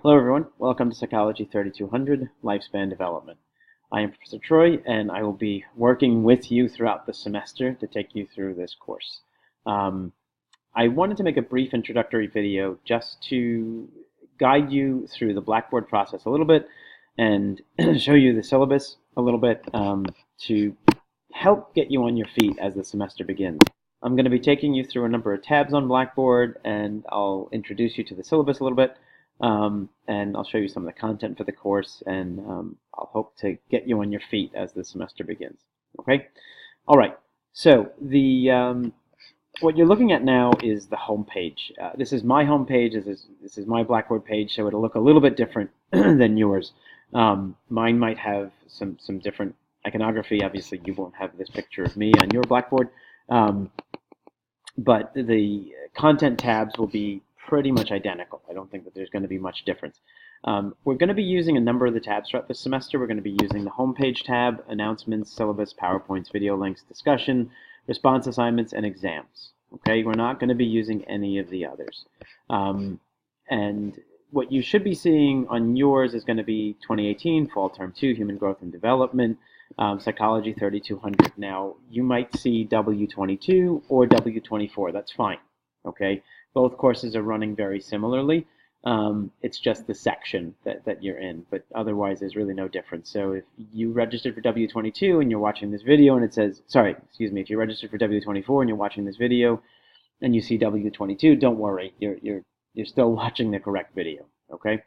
Hello everyone, welcome to Psychology 3200, Lifespan Development. I am Professor Troy and I will be working with you throughout the semester to take you through this course. I wanted to make a brief introductory video just to guide you through the Blackboard process a little bit and show you the syllabus a little bit to help get you on your feet as the semester begins. I'm going to be taking you through a number of tabs on Blackboard, and I'll introduce you to the syllabus a little bit, and I'll show you some of the content for the course, and I'll hope to get you on your feet as the semester begins. Okay? All right. So what you're looking at now is the home page. This is my home page. This is my Blackboard page, so it'll look a little bit different than yours. Mine might have some different iconography. Obviously, you won't have this picture of me on your Blackboard. But the content tabs will be pretty much identical. I don't think that there's going to be much difference. We're going to be using a number of the tabs throughout the semester. We're going to be using the homepage tab, announcements, syllabus, PowerPoints, video links, discussion, response assignments, and exams. Okay, we're not going to be using any of the others. And what you should be seeing on yours is going to be 2018, Fall Term 2, Human Growth and Development, Psychology 3200. Now, you might see W22 or W24. That's fine. Okay, both courses are running very similarly. It's just the section that you're in, but otherwise there's really no difference. So if you registered for W22 and you're watching this video and it says, if you registered for W24 and you're watching this video and you see W22, don't worry, you're still watching the correct video. Okay.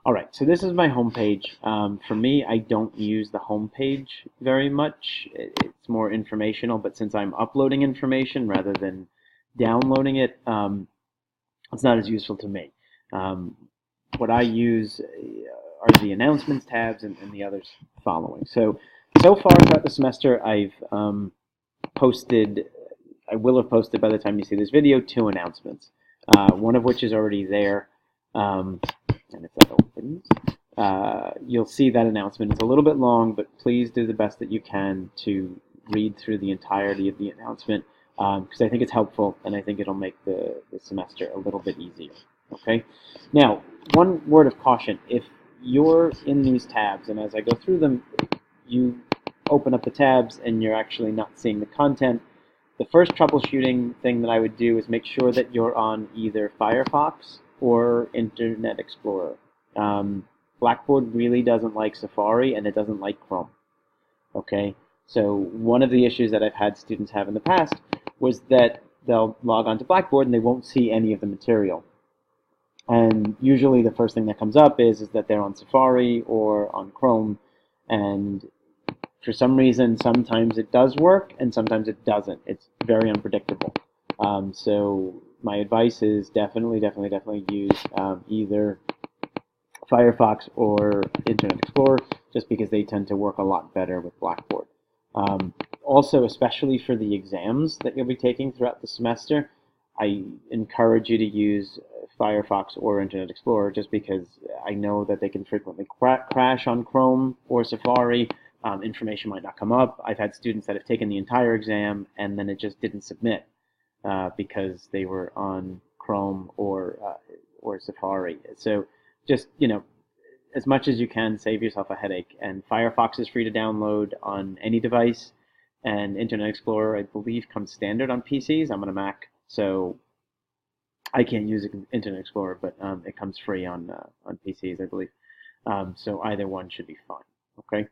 All right, so this is my home page. For me, I don't use the home page very much. It's more informational, but since I'm uploading information rather than downloading it, it's not as useful to me. What I use are the announcements tabs and the others following. So far throughout the semester, I've posted, I will have posted by the time you see this video, 2 announcements. One of which is already there. And if that opens, you'll see that announcement. It's a little bit long, but please do the best that you can to read through the entirety of the announcement, because I think it's helpful, and I think it'll make the semester a little bit easier. Okay? Now, one word of caution. If you're in these tabs, and as I go through them, you open up the tabs and you're actually not seeing the content, the first troubleshooting thing that I would do is make sure that you're on either Firefox or Internet Explorer. Blackboard really doesn't like Safari, and it doesn't like Chrome. Okay, so one of the issues that I've had students have in the past was that they'll log on to Blackboard and they won't see any of the material. And usually the first thing that comes up is that they're on Safari or on Chrome, and for some reason, sometimes it does work and sometimes it doesn't. It's very unpredictable. So my advice is definitely use either Firefox or Internet Explorer, just because they tend to work a lot better with Blackboard. Also, especially for the exams that you'll be taking throughout the semester, I encourage you to use Firefox or Internet Explorer, just because I know that they can frequently crash on Chrome or Safari. Information might not come up. I've had students that have taken the entire exam and then it just didn't submit because they were on Chrome or Safari. So just, as much as you can, save yourself a headache. And Firefox is free to download on any device, and Internet Explorer, I believe, comes standard on PCs. I'm on a Mac, so I can't use Internet Explorer, but it comes free on PCs, I believe. So either one should be fine. Okay.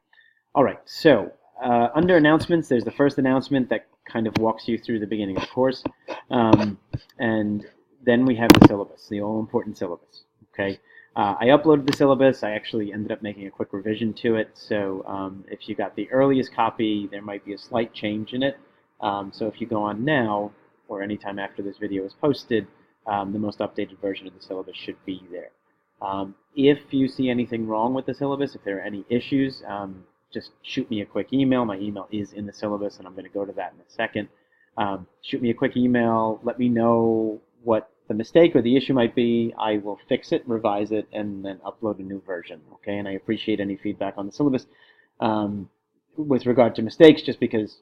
All right. So under announcements, there's the first announcement that kind of walks you through the beginning of the course, and then we have the syllabus, the all-important syllabus. Okay. I uploaded the syllabus. I actually ended up making a quick revision to it. So if you got the earliest copy, there might be a slight change in it. So if you go on now, or anytime after this video is posted, the most updated version of the syllabus should be there. If you see anything wrong with the syllabus, if there are any issues, just shoot me a quick email. My email is in the syllabus, and I'm going to go to that in a second. Shoot me a quick email. Let me know what the mistake or the issue might be. I will fix it, revise it, and then upload a new version. Okay, and I appreciate any feedback on the syllabus with regard to mistakes, just because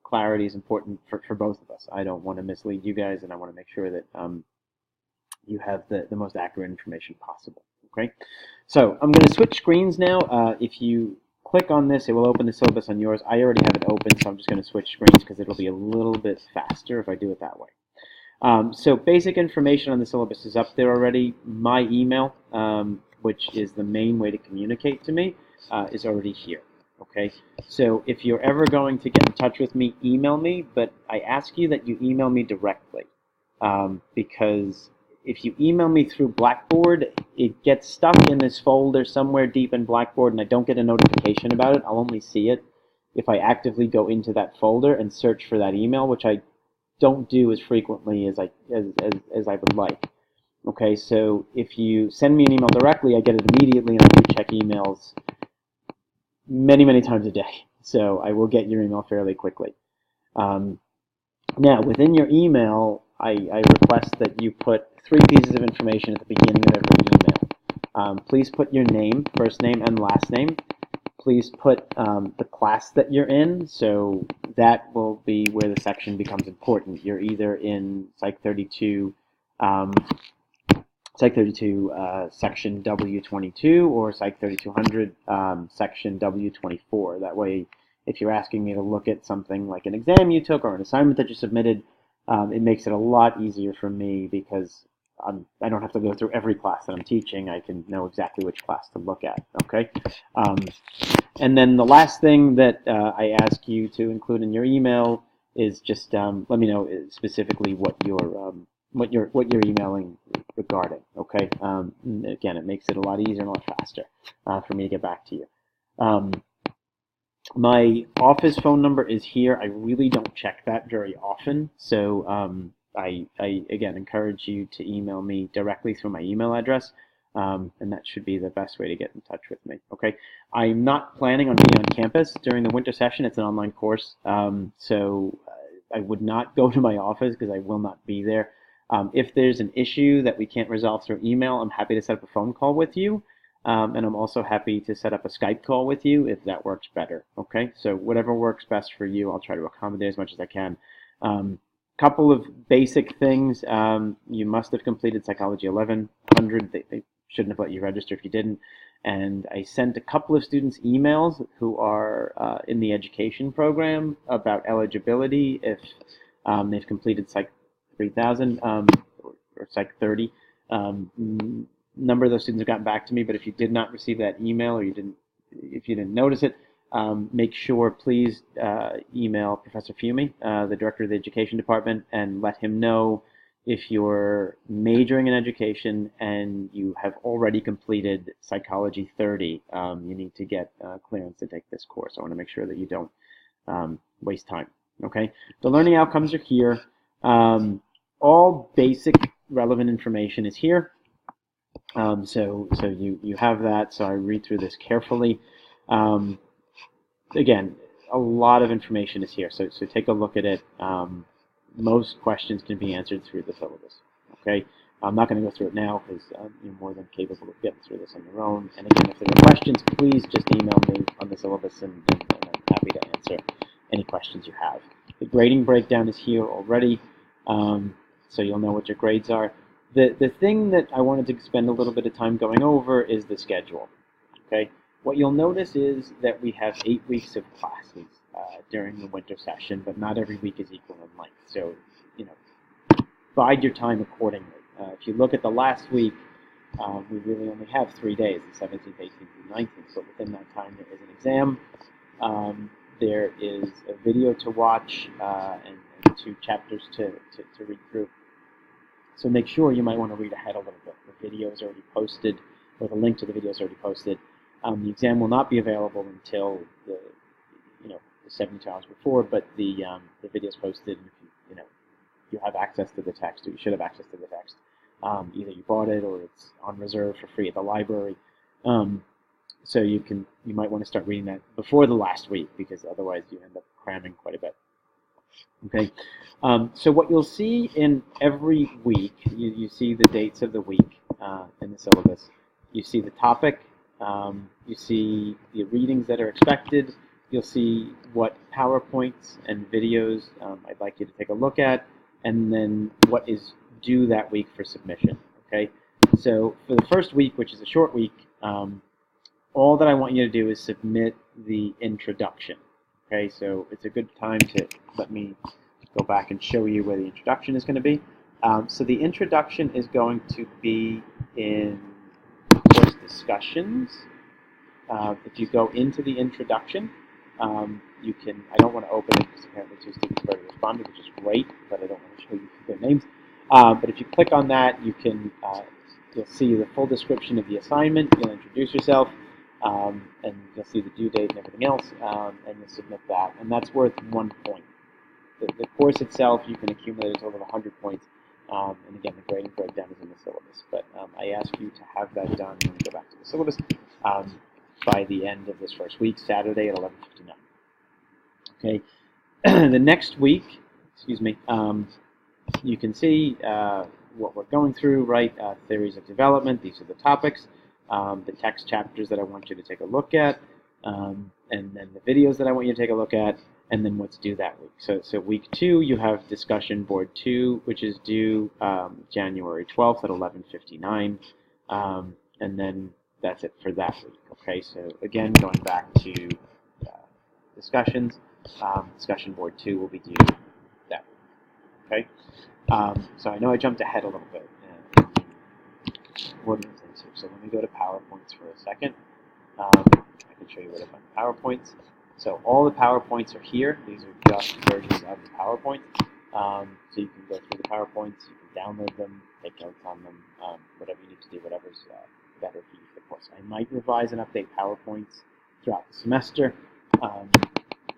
clarity is important for both of us. I don't want to mislead you guys, and I want to make sure that you have the most accurate information possible. Okay, so I'm going to switch screens now. If you click on this, it will open the syllabus on yours. I already have it open, so I'm just going to switch screens because it'll be a little bit faster if I do it that way. So basic information on the syllabus is up there already. My email, which is the main way to communicate to me, is already here. Okay, so if you're ever going to get in touch with me, email me, but I ask you that you email me directly, because if you email me through Blackboard, it gets stuck in this folder somewhere deep in Blackboard, and I don't get a notification about it. I'll only see it if I actively go into that folder and search for that email, which I don't do as frequently as I would like. Okay, so if you send me an email directly, I get it immediately, and I do check emails many times a day. So I will get your email fairly quickly. Now, within your email, I request that you put 3 pieces of information at the beginning of every email. Please put your name, first name and last name. Please put the class that you're in, so that will be where the section becomes important. You're either in Psych 32, section W22, or Psych 3200, section W24. That way, if you're asking me to look at something like an exam you took or an assignment that you submitted, it makes it a lot easier for me because I don't have to go through every class that I'm teaching. I can know exactly which class to look at. Okay, and then the last thing that I ask you to include in your email is just let me know specifically what you're emailing regarding. Okay, again, it makes it a lot easier and a lot faster for me to get back to you. My office phone number is here. I really don't check that very often, so I again encourage you to email me directly through my email address, and that should be the best way to get in touch with me. Okay, I'm not planning on being on campus during the winter session. It's an online course, so I would not go to my office because I will not be there. If there's an issue that we can't resolve through email, I'm happy to set up a phone call with you. And I'm also happy to set up a Skype call with you if that works better. Okay, so whatever works best for you, I'll try to accommodate as much as I can. Couple of basic things. You must have completed Psychology 1100. They shouldn't have let you register if you didn't. And I sent a couple of students emails who are in the education program about eligibility if they've completed Psych 3000 or Psych 30. Number of those students have gotten back to me, but if you did not receive that email or if you didn't notice it, make sure please email Professor Fumi, the director of the education department, and let him know if you're majoring in education and you have already completed Psychology 30. You need to get clearance to take this course. I want to make sure that you don't waste time. Okay, the learning outcomes are here. All basic relevant information is here. So you have that, so I read through this carefully. Again, a lot of information is here, so take a look at it. Most questions can be answered through the syllabus. Okay, I'm not going to go through it now because you're more than capable of getting through this on your own. And again, if there are questions, please just email me on the syllabus, and I'm happy to answer any questions you have. The grading breakdown is here already, so you'll know what your grades are. The thing that I wanted to spend a little bit of time going over is the schedule. Okay, what you'll notice is that we have 8 weeks of classes during the winter session, but not every week is equal in length. So, bide your time accordingly. If you look at the last week, we really only have 3 days, the 17th, 18th, and 19th. So within that time, there is an exam. There is a video to watch and 2 chapters to read through. So make sure you might want to read ahead a little bit. The video is already posted, or the link to the video is already posted. The exam will not be available until the 72 hours before, but the video is posted. And if you have access to the text, or you should have access to the text. Either you bought it or it's on reserve for free at the library. So you might want to start reading that before the last week, because otherwise you end up cramming quite a bit. Okay, so what you'll see in every week, you see the dates of the week in the syllabus. You see the topic. You see the readings that are expected. You'll see what PowerPoints and videos I'd like you to take a look at, and then what is due that week for submission. Okay, So for the first week, which is a short week, all that I want you to do is submit the introduction. Okay, so it's a good time to let me go back and show you where the introduction is going to be. So the introduction is going to be in course discussions. If you go into the introduction, you can, I don't want to open it because apparently 2 students already responded, which is great, but I don't want to show you their names. But if you click on that, you can, you'll see the full description of the assignment, you'll introduce yourself, and you'll see the due date and everything else, and you'll submit that. And that's worth 1 point. The course itself, you can accumulate a total of 100 points. And again, the grading breakdown is in the syllabus. But I ask you to have that done when we go back to the syllabus by the end of this first week, Saturday at 11:59. Okay. The next week, excuse me, you can see what we're going through, right? Theories of development. These are the topics. The text chapters that I want you to take a look at, and then the videos that I want you to take a look at, and then what's due that week. So week 2, you have discussion board 2, which is due January 12th at 11:59, and then that's it for that week. Okay, so again, going back to discussions, discussion board 2 will be due that week. Okay, so I know I jumped ahead a little bit. What are the things here? So let me go to PowerPoints for a second. I can show you where to find the PowerPoints. So all the PowerPoints are here. These are just versions of the PowerPoint. So you can go through the PowerPoints, you can download them, take notes on them, whatever you need to do, whatever's better for you for the course. I might revise and update PowerPoints throughout the semester.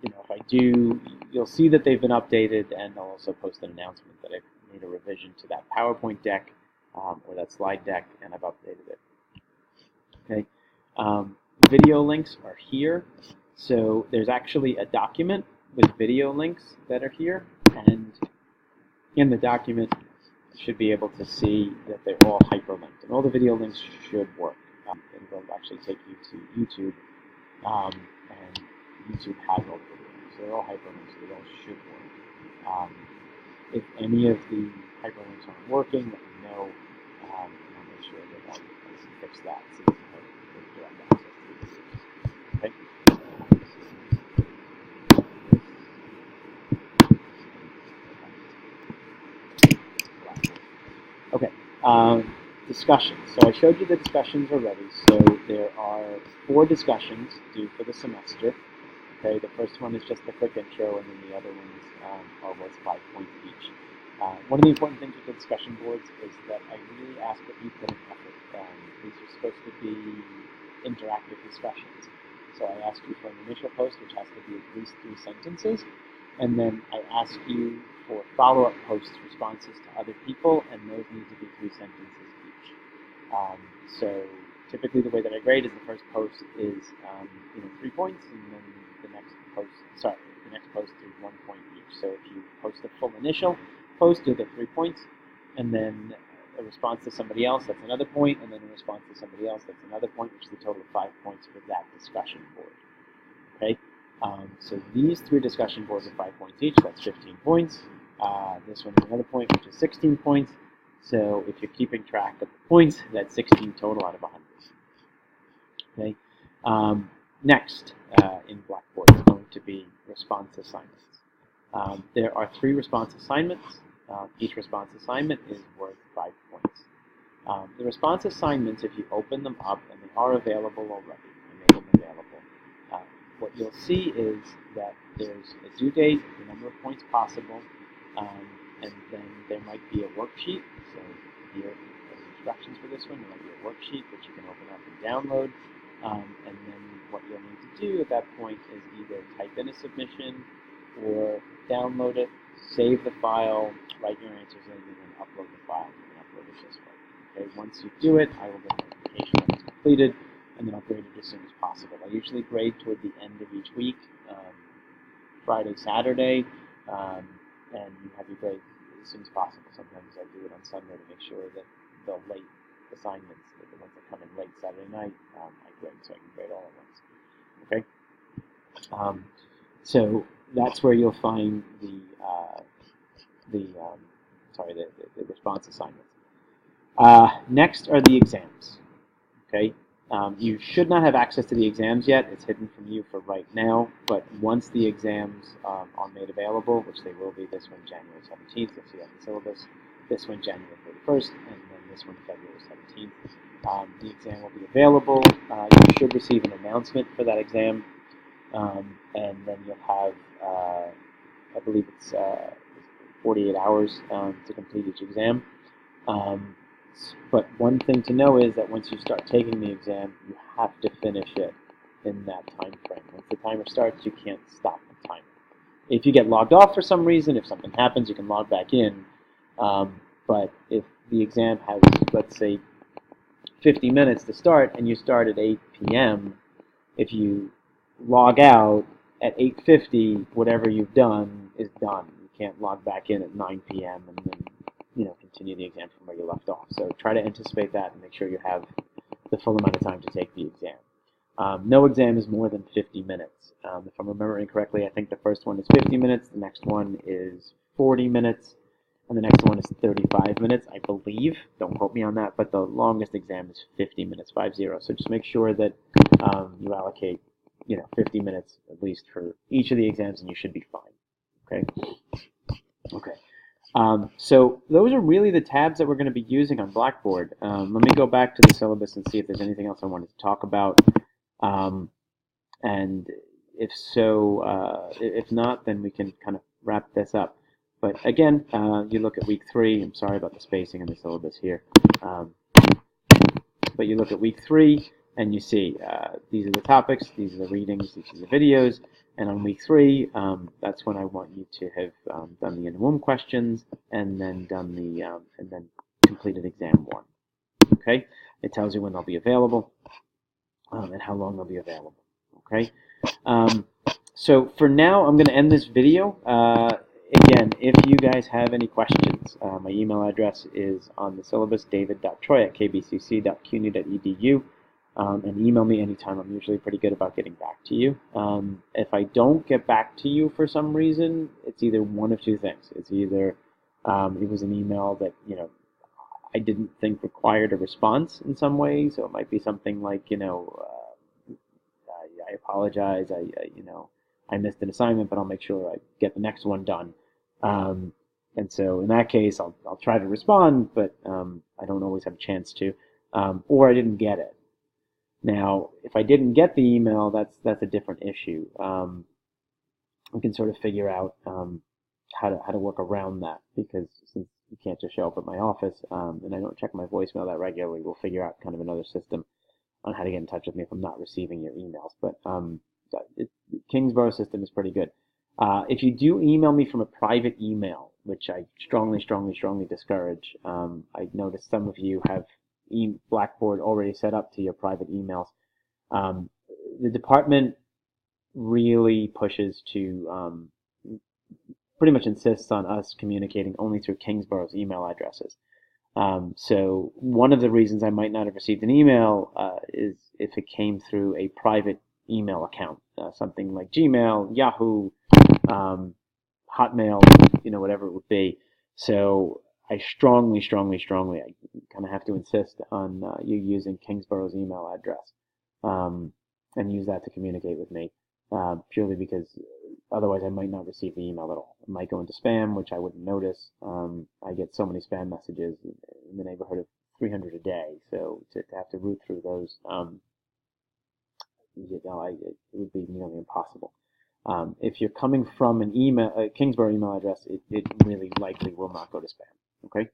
If I do, you'll see that they've been updated, and I'll also post an announcement that I've made a revision to that PowerPoint deck or that slide deck, and I've updated it. Okay. Video links are here. So there's actually a document with video links that are here, and in the document you should be able to see that they're all hyperlinked, and all the video links should work. It will actually take you to YouTube, and YouTube has all the videos, so they're all hyperlinked, so they all should work. If any of the hyperlinks aren't working, let me know, and I'll make sure that I can fix that so you can have direct access to these. Okay. Okay, discussions. So I showed you the discussions already. So there are 4 discussions due for the semester. Okay, the first one is just a quick intro, and then the other ones are worth 5 points each. One of the important things with the discussion boards is that I really ask that you put in effort. These are supposed to be interactive discussions. So I ask you for an initial post, which has to be at least 3 sentences, and then I ask you for follow-up posts, responses to other people, and those need to be 3 sentences each. So typically the way that I grade is the first post is 3 points, and then the next post is 1 point each. So if you post a full initial post, you'll get 3 points, and then a response to somebody else, that's another point, and then a response to somebody else, that's another point, which is a total of 5 points for that discussion board. Okay, so these 3 discussion boards are 5 points each, that's 15 points. This one is another point, which is 16 points. So if you're keeping track of the points, that's 16 total out of 100. Okay. Next, in Blackboard is going to be response assignments. There are 3 response assignments. Each response assignment is worth 5 points. The response assignments, if you open them up, and they are available already, I made them available, what you'll see is that there's a due date, the number of points possible, and then there might be a worksheet. So here are the instructions for this one. There might be a worksheet that you can open up and download. And then what you'll need to do at that point is either type in a submission or download it, save the file, write your answers in, and then upload the file. You can upload it this way. Okay, once you do it, I will get a notification that it's completed, and then I'll grade it as soon as possible. I usually grade toward the end of each week, Friday, Saturday, and you have your grade as soon as possible. Sometimes I do it on Sunday to make sure that the late assignments, the ones that come in late Saturday night, I grade so I can grade all at once. Okay. So that's where you'll find the response assignments. Next are the exams. Okay, you should not have access to the exams yet. It's hidden from you for right now. But once the exams are made available, which they will be, this one January 17th, you'll see that in the syllabus. This one January 31st, and then this one February 17th. The exam will be available. You should receive an announcement for that exam, and then you'll have, I believe it's 48 hours to complete each exam. But one thing to know is that once you start taking the exam, you have to finish it in that time frame. Once the timer starts, you can't stop the timer. If you get logged off for some reason, if something happens, you can log back in. But if the exam has, let's say, 50 minutes to start and you start at 8 p.m., if you log out at 8:50, whatever you've done is done. You can't log back in at 9 p.m. and then continue the exam from where you left off. So try to anticipate that and make sure you have the full amount of time to take the exam. No exam is more than 50 minutes. If I'm remembering correctly, I think the first one is 50 minutes, the next one is 40 minutes, and the next one is 35 minutes, I believe. Don't quote me on that, but the longest exam is 50 minutes, 50. So just make sure that you allocate 50 minutes at least for each of the exams, and you should be fine. Okay. Okay. So those are really the tabs that we're going to be using on Blackboard. Let me go back to the syllabus and see if there's anything else I wanted to talk about. And if so, if not, then we can kind of wrap this up. But again, you look at week 3. I'm sorry about the spacing in the syllabus here. But you look at week 3, and you see these are the topics, these are the readings, these are the videos. And on week 3, that's when I want you to have done the in-womb questions and then done the and then completed exam 1. Okay, it tells you when they'll be available and how long they'll be available. Okay, so for now, I'm going to end this video. Again, if you guys have any questions, my email address is on the syllabus, david.troy@kbcc.cuny.edu. And email me anytime. I'm usually pretty good about getting back to you. If I don't get back to you for some reason, it's either one of two things. It's either it was an email that I didn't think required a response in some way, so it might be something like I apologize, I missed an assignment, but I'll make sure I get the next one done. And so in that case, I'll try to respond, but I don't always have a chance to, or I didn't get it. Now, if I didn't get the email, that's a different issue. We can sort of figure out how to work around that, because since you can't just show up at my office and I don't check my voicemail that regularly, we'll figure out kind of another system on how to get in touch with me if I'm not receiving your emails. But Kingsborough system is pretty good. If you do email me from a private email, which I strongly discourage, I noticed some of you have Blackboard already set up to your private emails. The department really pushes to pretty much insists on us communicating only through Kingsborough's email addresses. So one of the reasons I might not have received an email is if it came through a private email account, something like Gmail, Yahoo, Hotmail, whatever it would be. So I strongly, I kind of have to insist on you using Kingsborough's email address and use that to communicate with me, purely because otherwise I might not receive the email at all. It might go into spam, which I wouldn't notice. I get so many spam messages in the neighborhood of 300 a day, so to have to root through those, it would be nearly impossible. If you're coming from an email, a Kingsborough email address, it really likely will not go to spam. Okay,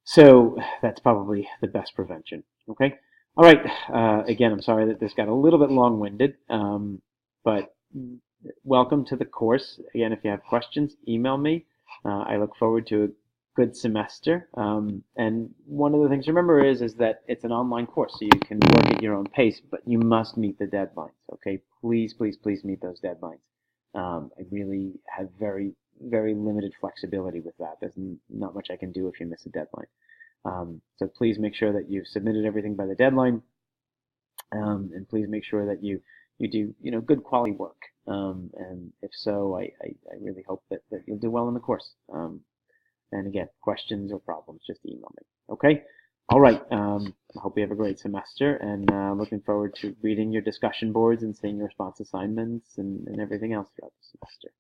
so that's probably the best prevention. Okay, all right. Again, I'm sorry that this got a little bit long-winded, but welcome to the course. Again, if you have questions, email me. I look forward to a good semester. And one of the things to remember is that it's an online course, so you can work at your own pace, but you must meet the deadlines. Okay, please meet those deadlines. I really have very limited flexibility with that. There's not much I can do if you miss a deadline. So please make sure that you've submitted everything by the deadline, and please make sure that you do good quality work. And if so, I really hope that you'll do well in the course. And again, questions or problems, just email me. Okay? All right. I hope you have a great semester, and looking forward to reading your discussion boards and seeing your response assignments and everything else throughout the semester.